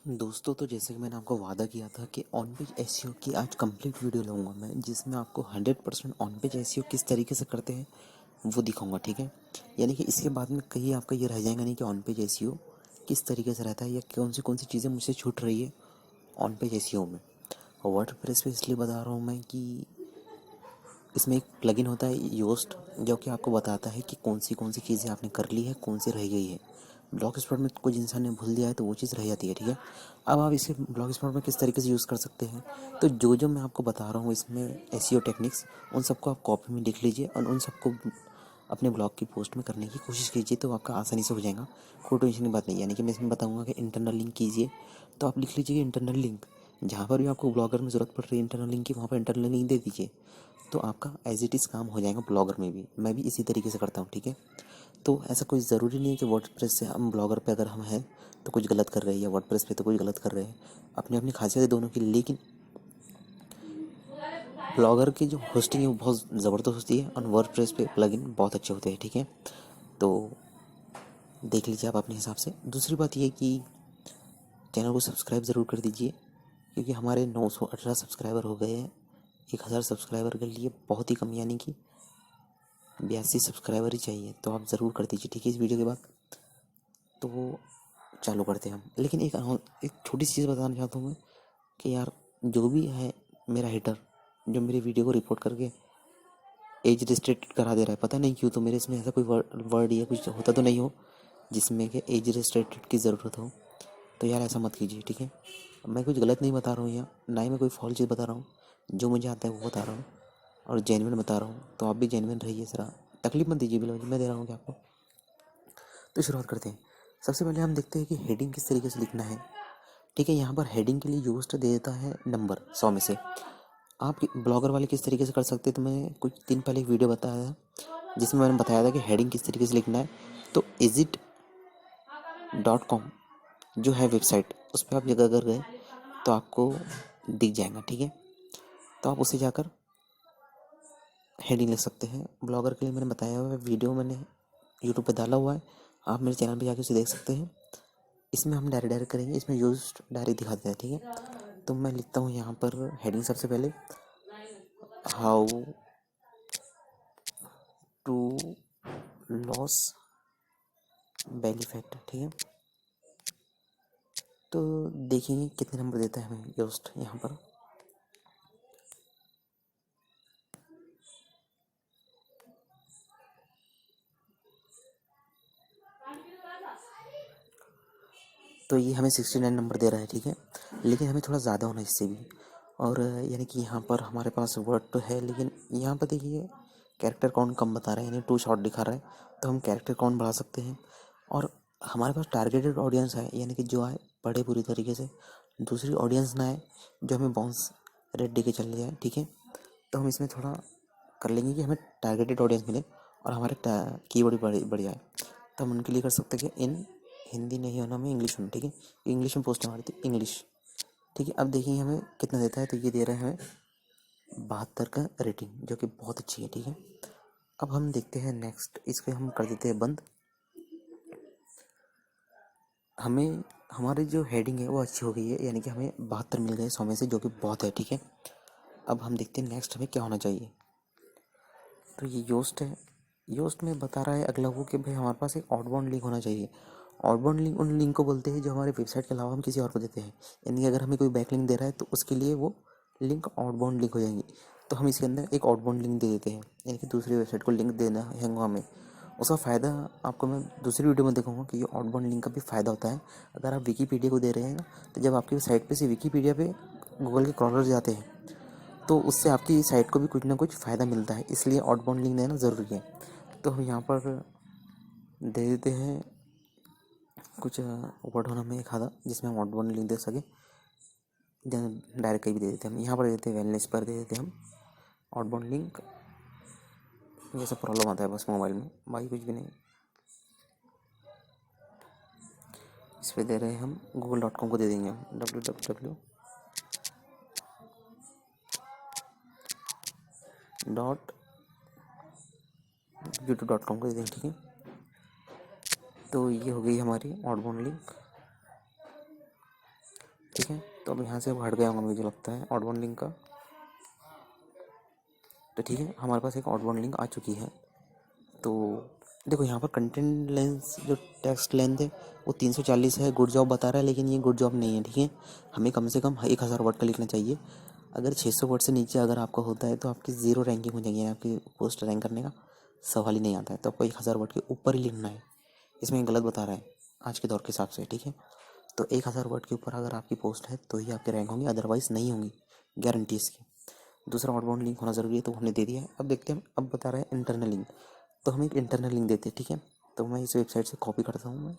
दोस्तों, तो जैसे कि मैंने आपको वादा किया था कि ऑन पेज एसईओ की आज कंप्लीट वीडियो लाऊंगा मैं, जिसमें आपको 100% ऑन पेज एसईओ किस तरीके से करते हैं वो दिखाऊंगा। ठीक है, यानी कि इसके बाद में कहीं आपका ये रह जाएगा नहीं कि ऑन पेज एसईओ किस तरीके से रहता है या कौन सी चीज़ें मुझसे छूट रही है ऑन पेज एसईओ में। वर्डप्रेस पे इसलिए बता रहा हूँ मैं कि इसमें एक प्लगइन होता है योस्ट, जो कि आपको बताता है कि कौन सी चीज़ें आपने कर ली है, कौन सी रह गई है। ब्लॉग स्पॉट में कुछ इंसान ने भूल दिया है तो वो चीज़ रह जाती है। ठीक है, अब आप इसे ब्लॉग स्पॉट में किस तरीके से यूज़ कर सकते हैं, तो जो मैं आपको बता रहा हूँ इसमें एसईओ टेक्निक्स, उन सबको आप कॉपी में लिख लीजिए और उन सबको अपने ब्लॉग की पोस्ट में करने की कोशिश कीजिए, तो आपका आसानी से हो जाएगा। कोई टेंशन की बात नहीं। यानी कि मैं इसमें बताऊंगा कि इंटरनल लिंक कीजिए, तो आप लिख लीजिए इंटरनल लिंक। जहाँ पर भी आपको ब्लॉगर में ज़रूरत पड़ रही है इंटरनल लिंक की, वहाँ पर इंटरनल लिंक दे दीजिए, तो आपका एज इट इज़ काम हो जाएगा ब्लॉगर में भी। मैं भी इसी तरीके से करता हूँ। ठीक है, तो ऐसा कोई ज़रूरी नहीं है कि वर्डप्रेस से हम ब्लॉगर पे अगर हम हैं तो कुछ गलत कर रहे हैं या वर्डप्रेस पे तो कुछ गलत कर रहे हैं। अपनी अपनी खासियत है दोनों की, लेकिन ब्लॉगर की जो होस्टिंग है वो बहुत ज़बरदस्त होती है और वर्डप्रेस पे प्लगइन बहुत अच्छे होते हैं। ठीक है, तो देख लीजिए आप अपने हिसाब से। दूसरी बात ये कि चैनल को सब्सक्राइब ज़रूर कर दीजिए, क्योंकि हमारे 918 सब्सक्राइबर हो गए हैं। 1000 सब्सक्राइबर के लिए बहुत ही कम, यानी कि 82 सब्सक्राइबर ही चाहिए, तो आप ज़रूर कर दीजिए। ठीक है, इस वीडियो के बाद तो चालू करते हैं हम। लेकिन एक छोटी सी चीज़ बताना चाहता हूँ मैं कि यार, जो भी है मेरा हेटर, जो मेरी वीडियो को रिपोर्ट करके एज रिस्ट्रिक्टेड करा दे रहा है, पता नहीं क्यों। तो मेरे इसमें ऐसा कोई वर्ड या कुछ होता तो नहीं हो जिसमें कि एज रिस्ट्रिक्टेड की ज़रूरत हो, तो यार ऐसा मत कीजिए। ठीक है, मैं कुछ गलत नहीं बता रहा हूँ यहाँ, ना ही मैं कोई फॉल्ट चीज़ बता रहा हूँ। जो मुझे आता है वो बता रहा हूँ और जेन्युइन बता रहा हूँ, तो आप भी जेन्युइन रहिए। ज़रा तकलीफ मत दीजिए, बिल्कुल मैं दे रहा हूँ कि आपको। तो शुरुआत करते हैं। सबसे पहले हम देखते हैं कि हेडिंग किस तरीके से लिखना है। ठीक है, यहाँ पर हेडिंग के लिए यूज्ड दे देता है नंबर 100 में से। आप ब्लॉगर वाले किस तरीके से कर सकते हैं, तो मैं कुछ दिन पहले एक वीडियो बताया था जिसमें मैंने बताया था कि हेडिंग किस तरीके से लिखना है। तो EZIT.com जो है वेबसाइट, उस पर आप अगर गए तो आपको दिख जाएगा। ठीक है, तो आप उसे जाकर हेडिंग लिख सकते हैं। ब्लॉगर के लिए मैंने बताया हुआ है, वीडियो मैंने यूट्यूब पे डाला हुआ है, आप मेरे चैनल पे जाके उसे देख सकते हैं। इसमें हम डायरेक्ट करेंगे, इसमें यूज डायरेक्ट दिखाते हैं। ठीक है, तो मैं लिखता हूँ यहाँ पर हेडिंग सबसे पहले, how to loss belly fat. ठीक है, तो देखेंगे कितने नंबर देता है हमें योस्ट यहाँ पर। तो ये हमें 69 नंबर दे रहा है। ठीक है, लेकिन हमें थोड़ा ज़्यादा होना है इससे भी। और यानी कि यहाँ पर हमारे पास वर्ड तो है, लेकिन यहाँ पर देखिए कैरेक्टर काउंट कम बता रहा है, यानी 2 शॉर्ट दिखा रहा है। तो हम कैरेक्टर काउंट बढ़ा सकते हैं। और हमारे पास टारगेटेड ऑडियंस है, यानी कि जो आए पढ़े पूरी तरीके से, दूसरी ऑडियंस ना आए जो हमें बाउंस रेट दे के चले जाए। ठीक है, तो हम इसमें थोड़ा कर लेंगे कि हमें टारगेटेड ऑडियंस मिले और हमारे कीवर्ड बढ़ जाए। तो हम उनके लिए कर सकते हैं कि इन हिंदी नहीं होना, हमें इंग्लिश होना। ठीक है, इंग्लिश में पोस्ट हमारी थी इंग्लिश। ठीक है, अब देखिए हमें कितना देता है, तो ये दे रहा है हमें 72 का रेटिंग, जो कि बहुत अच्छी है। ठीक है, अब हम देखते हैं नेक्स्ट, इसको हम कर देते हैं बंद। हमें हमारी जो हेडिंग है वो अच्छी हो गई है, यानी कि हमें 72 मिल गए 100 में से, जो कि बहुत है। ठीक है, अब हम देखते हैं नेक्स्ट हमें क्या होना चाहिए। तो ये योस्ट है, योस्ट में बता रहा है अगला वो कि भाई हमारे पास एक आउटबाउंड लिंक होना चाहिए। आउटबाउंड लिंक उन लिंक को बोलते हैं जो हमारे वेबसाइट के अलावा हम किसी और को देते हैं। यानी कि अगर हमें कोई बैक लिंक दे रहा है तो उसके लिए वो लिंक आउटबाउंड लिंक हो जाएंगी। तो हम इसके अंदर एक आउटबाउंड लिंक दे देते हैं, यानी कि दूसरी वेबसाइट को लिंक देना है हमें। उसका फ़ायदा आपको मैं दूसरी वीडियो में दिखाऊंगा कि ये आउटबाउंड लिंक का भी फ़ायदा होता है। अगर आप विकीपीडिया को दे रहे हैं ना, तो जब आपकी साइट पे से विकीपीडिया पे गूगल के क्रॉलर जाते हैं तो उससे आपकी साइट को भी कुछ ना कुछ फ़ायदा मिलता है, इसलिए आउटबाउंड लिंक देना ज़रूरी है। तो हम यहाँ पर दे देते हैं कुछ वर्ड होना में एक आधा जिसमें हम आउटबाउंड लिंक दे सकें। डायरेक्ट कहीं भी दे देते हैं हम, यहाँ पर दे देते हैं वेलनेस पर दे देते हैं हम आउटबाउंड लिंक। ये सब प्रॉब्लम आता है बस मोबाइल में, बाकी कुछ भी नहीं। इस पर दे रहे हैं हम google.com को दे देंगे हम www.youtube.com को दे देंगे। ठीक है, तो ये हो गई हमारी आउटबाउंड लिंक। तो अब यहाँ से हट गया होगा मुझे लगता है आउटबाउंड लिंक का। तो ठीक है, हमारे पास एक आउटबाउंड लिंक आ चुकी है। तो देखो यहाँ पर कंटेंट लेंथ जो टेक्स्ट लेंथ है वो 340 है, गुड जॉब बता रहा है, लेकिन ये गुड जॉब नहीं है। ठीक है, हमें कम से कम 1000 वर्ड का लिखना चाहिए। अगर 600 वर्ड से नीचे अगर आपका होता है तो आपकी ज़ीरो रैंकिंग हो जाएगी, आपकी पोस्ट रैंक करने का सवाल ही नहीं आता है। तो आपको 1000 वर्ड के ऊपर ही लिखना है। इसमें गलत बता रहा है आज के दौर के हिसाब से। ठीक है, तो 1000 वर्ड के ऊपर अगर आपकी पोस्ट है तो ही आपकी रैंक होंगी, अदरवाइज़ नहीं होंगी, गारंटी इसकी। दूसरा आउटबाउंड लिंक होना ज़रूरी है, तो हमने दे दिया है। अब देखते हैं, अब बता रहा है इंटरनल लिंक, तो हम एक इंटरनल लिंक देते हैं। ठीक है, तो मैं इस वेबसाइट से कॉपी करता हूँ। मैं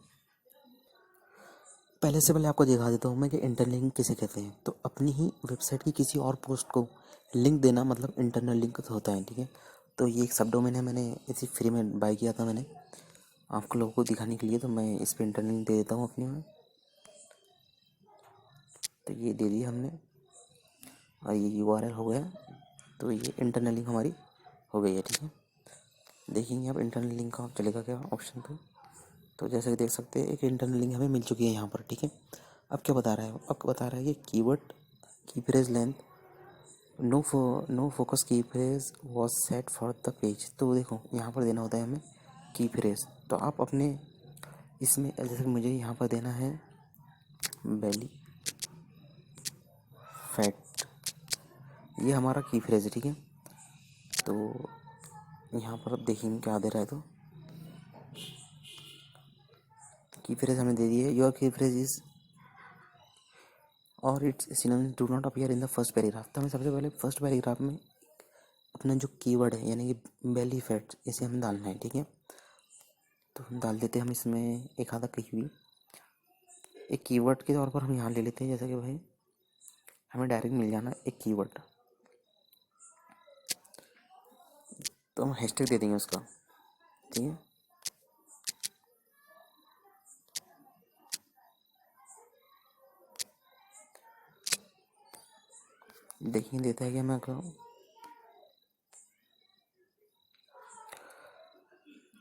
पहले आपको दिखा देता हूँ मैं कि इंटरनल लिंक किसे कहते हैं। तो अपनी ही वेबसाइट की किसी और पोस्ट को लिंक देना मतलब इंटरनल लिंक होता है। ठीक है, तो ये एक सब डोमेन है, मैंने इसी फ्री में बाय किया था मैंने आप लोगों को दिखाने के लिए। तो मैं इस पर इंटरनल लिंक दे देता हूँ अपनी में। तो ये दे दिया हमने और ये URL हो गया। तो ये इंटरनल लिंक हमारी हो गई है। ठीक है, देखेंगे अब इंटरनल लिंक का चलेगा क्या ऑप्शन पे। तो जैसे कि देख सकते हैं एक इंटरनल लिंक हमें मिल चुकी है यहाँ पर। ठीक है, अब क्या बता रहा है, अब बता रहा है कि कीवर्ड की फ्रेज लेंथ नो फोकस की phrase was set for the page. तो देखो यहाँ पर देना होता है हमें की फ्रेज। तो आप अपने इसमें जैसे कि मुझे यहाँ पर देना है बेली फैट, ये हमारा की फ्रेज है। ठीक है, तो यहाँ पर अब देखेंगे क्या दे रहा है। तो की फ्रेज हमें दे दी है, योर की फ्रेज इज और it's synonyms do not appear in the first paragraph. तो हमें सबसे पहले फर्स्ट पैराग्राफ में अपना जो कीवर्ड है यानी कि बेली फैट इसे हम डालना है। ठीक है, तो हम डाल देते हैं हम इसमें एक आधा कहीं भी एक कीवर्ड के तौर पर हम यहाँ ले लेते हैं। जैसा कि भाई हमें डायरेक्ट मिल जाना एक कीवर्ड, तो हम हैशटैग दे देंगे उसका। ठीक है, देखिए देता है कि मैं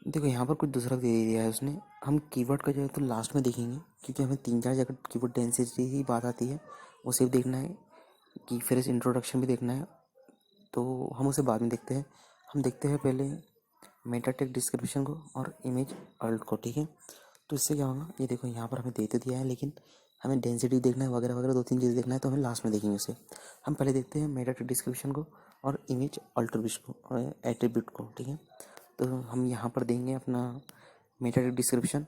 देखो यहाँ पर कुछ दूसरा दे दिया है उसने। हम कीवर्ड का जो है तो लास्ट में देखेंगे, क्योंकि हमें 3-4 जगह कीवर्ड डेंसिटी की बात आती है, उसे भी देखना है कि फिर इस इंट्रोडक्शन भी देखना है। तो हम उसे बाद में देखते हैं। हम देखते हैं पहले मेटा टेक डिस्क्रिप्शन को और इमेज अल्ट को। ठीक है, तो इससे क्या होगा, ये देखो यहाँ पर हमें दे तो दिया है, लेकिन हमें डेंसिटी देखना है वगैरह वगैरह 2-3 चीज़ें देखना है, तो हमें लास्ट में देखेंगे उसे। हम पहले देखते हैं मेटा टेक डिस्क्रिप्शन को और इमेज अल्ट्रीब्यूट को, एट्रीब्यूट को। ठीक है, तो हम यहाँ पर देंगे अपना मेटा टेक डिस्क्रिप्शन।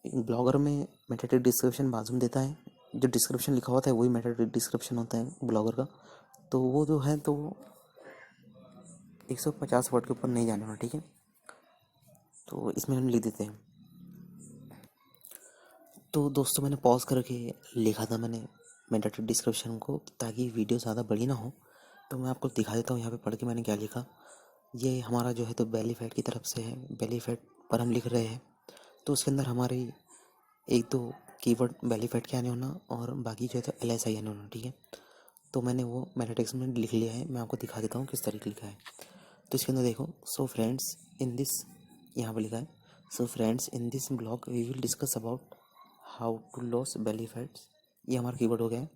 ब्लॉगर में मेटा टेक डिस्क्रिप्शन बाजू में देता है, जो डिस्क्रिप्शन लिखा होता है वही मेटा टेक डिस्क्रिप्शन होता है ब्लॉगर का। तो वो जो है तो 150 वर्ड के ऊपर नहीं जाना होना। ठीक है, तो इसमें हम लिख देते हैं। तो दोस्तों मैंने पॉज करके लिखा था मैंने मेटा टेक डिस्क्रिप्शन को, ताकि वीडियो ज़्यादा बड़ी ना हो। तो मैं आपको दिखा देता हूँ यहाँ पे पढ़ के मैंने क्या लिखा। ये हमारा जो है तो बेली फैट की तरफ से है, बेली फैट पर हम लिख रहे हैं। तो उसके अंदर हमारी एक तो कीवर्ड बेली फैट के आने होना और बाकी जो है तो LSI आने होना। ठीक है, तो मैंने वो मेटा टेक्स्ट में लिख लिया है, मैं आपको दिखा देता हूँ किस तरीके लिखा है। तो इसके अंदर देखो, सो फ्रेंड्स इन दिस, यहाँ पर लिखा है so friends in this blog we will discuss about how to loss belly fats, ये हमारा कीवर्ड हो गया है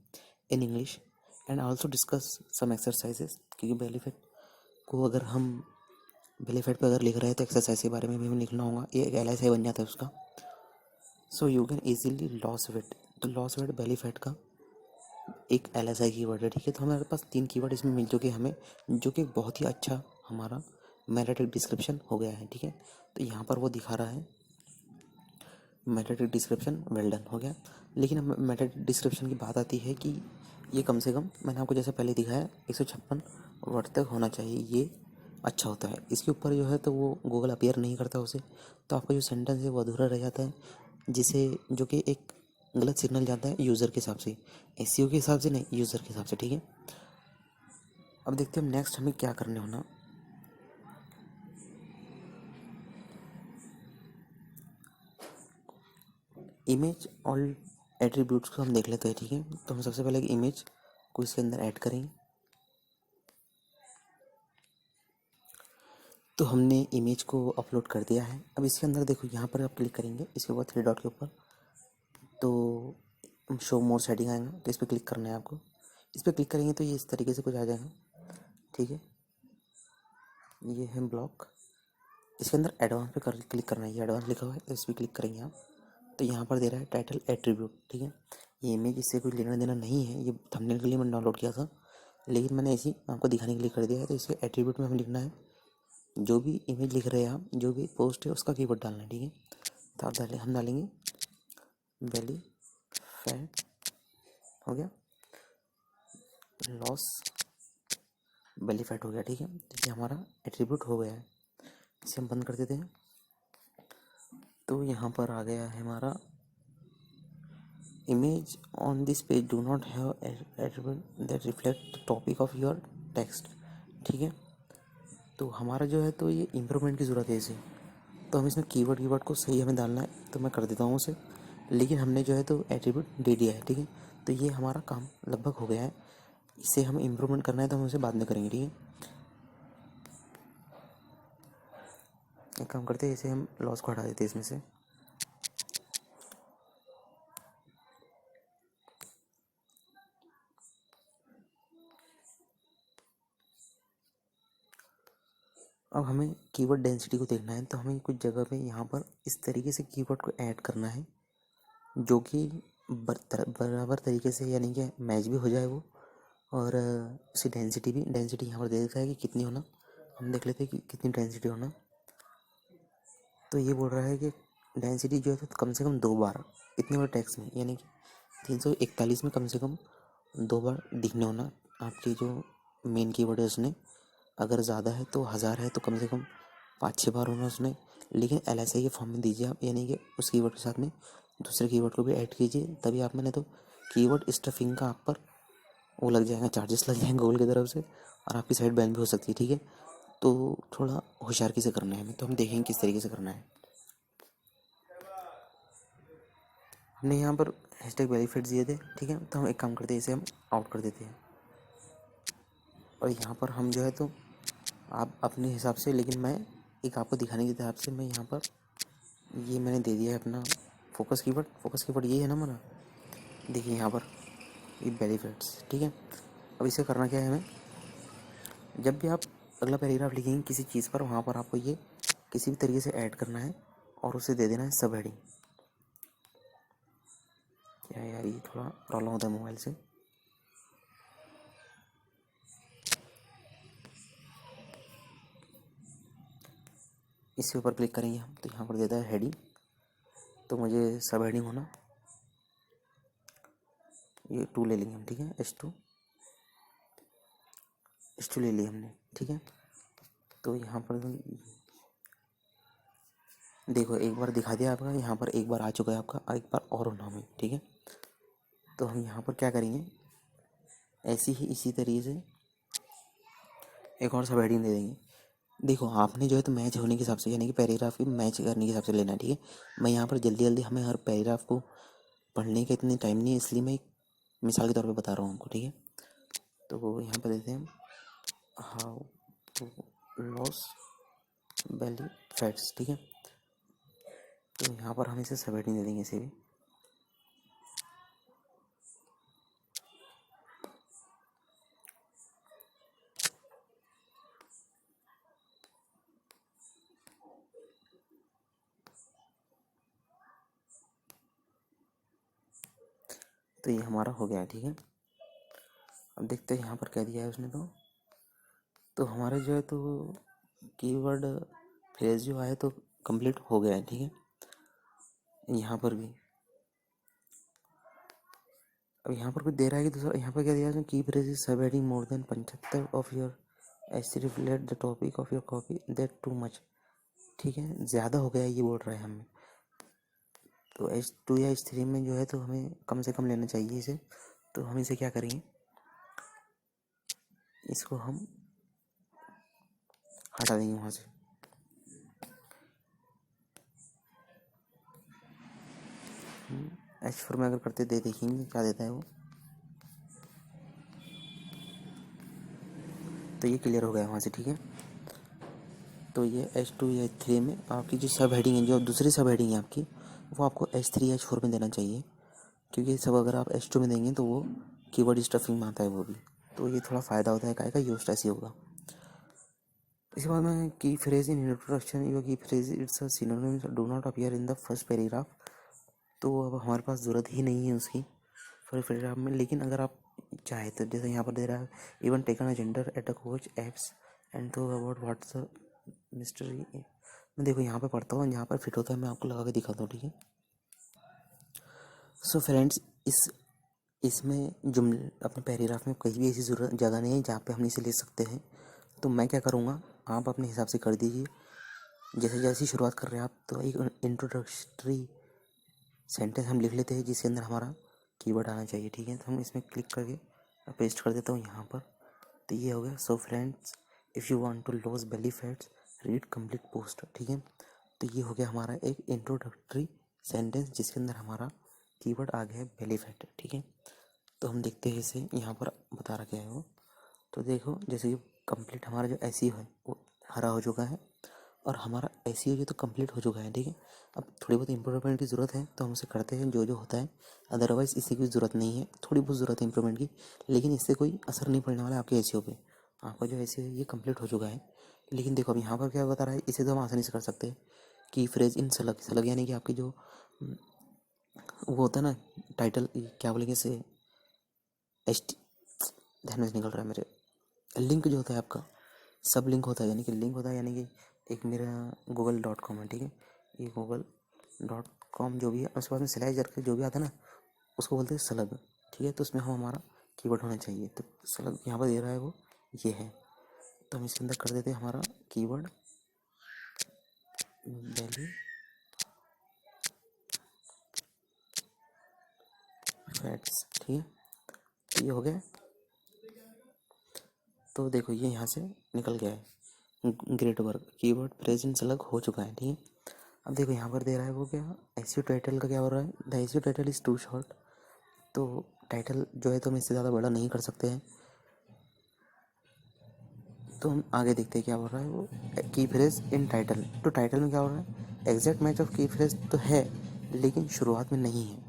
in English, and also discuss some exercises. क्योंकि बेली फैट को अगर हम बेली फैट पे अगर लिख रहे हैं तो एक्सरसाइज के बारे में भी हमें लिखना होगा, ये एक LSI बन जाता है उसका। So you can easily loss weight, तो लॉस वेट बेली फैट का एक LSI कीवर्ड है। ठीक है, तो हमारे पास 3 कीवर्ड इसमें मिल चुके हमें, जो कि बहुत ही अच्छा हमारा मेटा टेक डिस्क्रिप्शन हो गया है। ठीक है, तो यहाँ पर वो दिखा रहा है meta tag description well done हो गया। लेकिन अब मेटा टेक डिस्क्रिप्शन की बात आती है कि ये कम से कम मैंने आपको जैसे पहले दिखाया 156 वर्ड तक होना चाहिए, ये अच्छा होता है। इसके ऊपर जो है तो वो गूगल अपीयर नहीं करता उसे, तो आपका जो सेंटेंस है वो अधूरा रह जाता है, जिसे जो कि एक गलत सिग्नल जाता है यूज़र के हिसाब से, SEO के हिसाब से नहीं, यूज़र के हिसाब से। ठीक है, अब देखते हैं नेक्स्ट हमें क्या करने होना। इमेज और एट्रीब्यूट्स को हम देख लेते हैं। ठीक है, तो हम सबसे पहले एक इमेज को इसके अंदर ऐड करेंगे। तो हमने इमेज को अपलोड कर दिया है। अब इसके अंदर देखो यहाँ पर आप क्लिक करेंगे इसके ऊपर 3 डॉट के ऊपर, तो शो मोर सेटिंग आएगा, तो इस पर क्लिक करना है आपको। इस पर क्लिक करेंगे तो ये इस तरीके से कुछ आ जाएगा, ठीक है। ये है ब्लॉक, इसके अंदर एडवांस पे क्लिक करना है, ये एडवांस लिखा हुआ है, तो इस पर क्लिक करेंगे आप। तो यहाँ पर दे रहा है टाइटल एट्रीब्यूट, ठीक है। ये इमेज इससे कोई लेना देना नहीं है, ये थंबनेल के लिए मैंने डाउनलोड किया था, लेकिन मैंने ऐसे ही आपको दिखाने के लिए कर दिया है। तो इसके एट्रीब्यूट में हमें लिखना है, जो भी इमेज लिख रहे हैं आप, जो भी पोस्ट है उसका कीवर्ड डालना है, ठीक है। तो आप हम डालेंगे बेली फैट, हो गया, लॉस बेली फैट हो गया, ठीक है। तो ये हमारा एट्रीब्यूट हो गया है, इसे हम बंद कर देते हैं। तो यहाँ पर आ गया है हमारा image on this page do not have attribute that reflect the topic of your text, ठीक है। तो हमारा जो है तो ये इम्प्रूवमेंट की ज़रूरत है इसे, तो हम इसमें कीवर्ड को सही हमें डालना है, तो मैं कर देता हूँ उसे। लेकिन हमने जो है तो एट्रीब्यूट दे दिया है, ठीक है। तो ये हमारा काम लगभग हो गया है, इसे हम इम्प्रूवमेंट करना है तो हम उसे बाद में करेंगे, ठीक है। एक काम करते हैं, इसे हम लॉस को हटा देते हैं इसमें से। अब हमें कीवर्ड डेंसिटी को देखना है, तो हमें कुछ जगह पे यहाँ पर इस तरीके से कीवर्ड को ऐड करना है, जो कि बराबर तरीके से, यानी कि मैच भी हो जाए वो, और उसकी डेंसिटी यहाँ पर दे देता है कि कितनी होना। हम देख लेते हैं कि कितनी डेंसिटी होना। तो ये बोल रहा है कि डेंसिटी जो है तो कम से कम 2 बार इतने बड़े टेक्स्ट में, यानी कि 341 में कम से कम 2 बार दिखने होना आपकी जो मेन कीवर्ड है उसने। अगर ज़्यादा है तो 1000 है तो कम से कम 5-6 बार होना उसने। लेकिन LSI के फॉर्म में दीजिए आप, यानी कि उस कीवर्ड के साथ में दूसरे कीवर्ड को भी ऐड कीजिए, तभी आप, मैंने तो कीवर्ड स्टफिंग का आप पर वो लग जाएगा, चार्जेस लग जाएंगे गूगल की तरफ से, और आपकी साइट बैन भी हो सकती है, ठीक है। तो थोड़ा होशियारी से करना है हमें, तो हम देखेंगे किस तरीके से करना है। हमने यहाँ पर हैशटैग बेनिफिट्स दिए थे, ठीक है। तो हम एक काम करते हैं, इसे हम आउट कर देते हैं, और यहाँ पर हम जो है तो आप अपने हिसाब से, लेकिन मैं एक आपको दिखाने के हिसाब से मैं यहाँ पर ये मैंने दे दिया है अपना फोकस कीवर्ड ये है ना मेरा, देखिए यहाँ पर ये बेनिफिट्स, ठीक है। अब इसे करना क्या है हमें, जब भी आप अगला पैराग्राफ लिखेंगे किसी चीज़ पर, वहाँ पर आपको ये किसी भी तरीके से ऐड करना है और उसे दे देना है सब हेडिंग। क्या यार, ये थोड़ा प्रॉब्लम होता है मोबाइल से। इसके ऊपर क्लिक करेंगे हम, तो यहाँ पर देता है हेडिंग, तो मुझे सब हेडिंग होना, ये 2 ले लेंगे हम, ठीक है। H2 ले लिया हमने, ठीक है। तो यहाँ पर देखो एक बार दिखा दिया आपका, यहाँ पर एक बार आ चुका है आपका, एक बार और होना हमें, ठीक है। तो हम यहाँ पर क्या करेंगे, ऐसी ही इसी तरीके से एक और सब हेडिंग दे देंगे। देखो आपने जो है तो मैच होने के हिसाब से, यानी कि पैराग्राफ की मैच करने के हिसाब से लेना है, ठीक है। मैं यहाँ पर जल्दी हमें हर पैराग्राफ को पढ़ने का इतनी टाइम नहीं है, इसलिए मैं एक मिसाल के तौर पे बता रहा हूँ हमको, ठीक है। तो यहाँ पर देते हैं हम how to loss belly fats, ठीक है। तो यहाँ पर हम इसे सब हेडिंग दे देंगे इसे भी। तो ये हमारा हो गया है, ठीक है। अब देखते हैं यहाँ पर क्या दिया है उसने, तो हमारे जो है तो कीवर्ड फ्रेज जो है तो कंप्लीट हो गया है, ठीक है। यहाँ पर भी अब यहाँ पर कुछ दे रहा है कि दूसरा, यहाँ पर क्या दिया है, की फ्रेज इज सब heading more than 75 of your S reflect the topic of your copy that too much, ठीक है। ज़्यादा हो गया ये बोल रहा है हमें, तो H2 या H3 में जो है तो हमें कम से कम लेना चाहिए इसे। तो हम इसे क्या करेंगे, इसको हम हटा देंगे वहाँ से। H4 में अगर करते दे देखेंगे क्या देता है वो, तो ये क्लियर हो गया वहाँ से, ठीक है। तो ये H2 या H3 में आपकी जो सब हेडिंग है, जो दूसरी सब हेडिंग है आपकी, वो आपको H3 या H4 में देना चाहिए, क्योंकि ये सब अगर आप H2 में देंगे तो वो कीवर्ड स्टफिंग में आता है वो भी, तो ये थोड़ा फ़ायदा होता है का यूज ऐसे होगा। इसके बाद में की फ्रेज इन इंट्रोडक्शन योर की phrase it's a synonyms do not appear in the first paragraph. तो अब हमारे पास ज़रूरत ही नहीं है उसकी फर्स्ट पैराग्राफ में, लेकिन अगर आप चाहे तो जैसे यहाँ पर दे रहा है even taken a gender at a coach apps and तो अबाउट व्हाट्स मिस्ट्री। मैं देखो यहाँ पे पढ़ता हूँ, यहाँ पर फिट होता है, मैं आपको लगा के दिखाता हूँ, ठीक है। सो फ्रेंड्स, इसमें जुमले अपने पैराग्राफ में कहीं भी ऐसी ज़रूरत जगह नहीं है जहाँ पे हम इसे ले सकते हैं। तो मैं क्या करूँगा, आप अपने हिसाब से कर दीजिए। जैसे जैसी शुरुआत कर रहे हैं आप, तो एक इंट्रोडक्टरी सेंटेंस हम लिख लेते हैं जिसके अंदर हमारा कीवर्ड आना चाहिए, ठीक है। तो हम इसमें क्लिक करके पेस्ट कर देता हूँ यहाँ पर। तो ये हो गया। So friends, if you want to loss belly fats read complete post, ठीक है। तो ये हो गया हमारा एक इंट्रोडक्टरी सेंटेंस जिसके अंदर हमारा कीवर्ड आ गया है बेली फैट, ठीक है। तो हम देखते हैं इसे, यहाँ पर बता रखा है वो। तो देखो जैसे कि कंप्लीट हमारा जो एसईओ है वो हरा हो चुका है और हमारा एसईओ जो तो कंप्लीट हो चुका है, ठीक है। अब थोड़ी बहुत इम्प्रूवमेंट की ज़रूरत है तो हम उसे करते हैं जो जो होता है, अदरवाइज़ इससे कोई ज़रूरत नहीं है। थोड़ी बहुत ज़रूरत है इम्प्रूवमेंट की, लेकिन इससे कोई असर नहीं पड़ने वाला है आपके एसईओ पे। आपका जो एसईओ है ये कंप्लीट हो चुका है। लेकिन देखो अब यहाँ पर क्या बता रहा है, इसे तो हम आसानी से कर सकते हैं कि फ्रेज इन सलग सलग, यानी कि आपकी जो वो होता है ना टाइटल, क्या बोलेंगे इसे, एच ध्यान में से निकल रहा है मेरे, लिंक जो होता है आपका सब लिंक होता है, यानी कि लिंक होता है, यानी कि एक मेरा google.com है, ठीक है। ये google.com जो भी है उसके बाद में स्लैश करके जो भी आता है ना उसको बोलते हैं सलग, ठीक है। तो उसमें हम हमारा कीवर्ड होना चाहिए। तो सलग यहाँ पर दे रहा है वो ये है, तो हम इसके अंदर कर देते हैं हमारा कीवर्ड बेली फैट्स, ठीक है। तो ये हो गया। तो देखो ये यहाँ से निकल गया है, ग्रेट वर्क, कीवर्ड प्रेजेंट अलग हो चुका है, ठीक है। अब देखो यहाँ पर दे रहा है वो क्या, एसईओ टाइटल का क्या हो रहा है, the SEO title is too short. तो टाइटल जो है तो हम इससे ज़्यादा बड़ा नहीं कर सकते हैं, तो हम आगे देखते हैं क्या हो रहा है वो, की फ्रेज इन टाइटल। तो टाइटल में क्या हो रहा है, एग्जैक्ट मैच ऑफ की फ्रेज तो है लेकिन शुरुआत में नहीं है।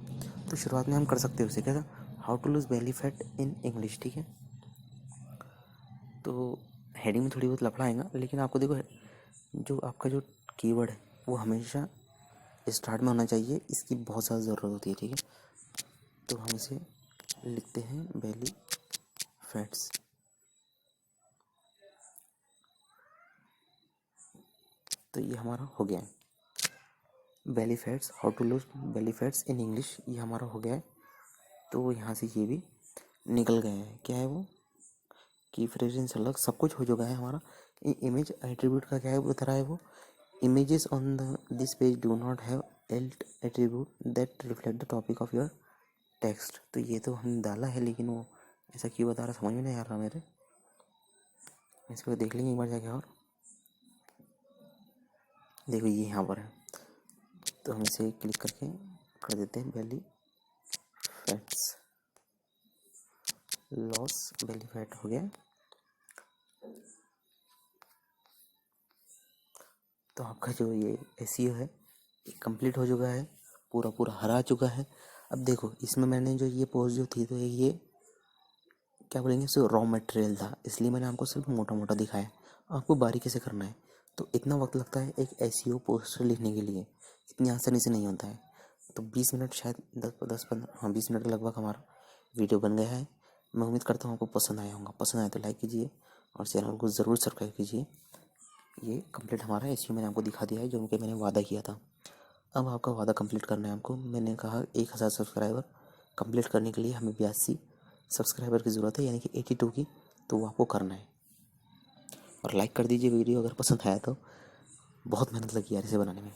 तो शुरुआत में हम कर सकते हैं उसे कैसा, how to lose belly fat in English, ठीक है। तो हेडिंग में थोड़ी बहुत लफड़ा आएगा, लेकिन आपको देखो जो आपका जो कीवर्ड है वो हमेशा स्टार्ट में होना चाहिए, इसकी बहुत ज़्यादा ज़रूरत होती है, ठीक है। तो हम इसे लिखते हैं बेली फैट्स। तो ये हमारा हो गया है belly fats, how to lose belly fats in English, ये हमारा हो गया है। तो यहाँ से ये भी निकल गए हैं, क्या है वो, की फ्रेजेंस अलग, सब कुछ हो चुका है हमारा। इमेज एट्रीब्यूट का क्या है बता रहा है वो, images on this page do not have alt attribute that reflect the topic of your text। तो ये तो हमने डाला है लेकिन वो ऐसा क्यों बता रहा समझ में नहीं आ रहा मेरे, इसको देख लेंगे एक बार जाके। और देखो ये यहाँ पर है, तो हम इसे क्लिक करके कर देते हैं बेली फैट्स, लॉस बेली फैट हो गया। तो आपका जो ये एसईओ है ये कंप्लीट हो चुका है, पूरा पूरा हरा चुका है। अब देखो इसमें मैंने जो ये पोस्ट जो थी, तो ये क्या बोलेंगे सिर्फ रॉ मटेरियल था, इसलिए मैंने आपको सिर्फ मोटा मोटा दिखाया, आपको बारीकी से करना है। तो इतना वक्त लगता है एक एसईओ पोस्टर लिखने के लिए, इतनी आसानी से नहीं होता है। तो 20 मिनट शायद 10-15 हाँ 20 मिनट के लगभग हमारा वीडियो बन गया है। मैं उम्मीद करता हूँ आपको पसंद आया होगा, पसंद आया तो लाइक कीजिए और चैनल को ज़रूर सब्सक्राइब कीजिए। ये कंप्लीट हमारा एसईओ मैंने आपको दिखा दिया है जो कि मैंने वादा किया था। अब आपका वादा कंप्लीट करना है आपको। मैंने कहा 1000 सब्सक्राइबर कंप्लीट करने के लिए हमें 82 सब्सक्राइबर की ज़रूरत है, यानी कि 82 की, तो वो आपको करना है। और लाइक कर दीजिए वीडियो अगर पसंद आया तो, बहुत मेहनत लगी यार इसे बनाने में।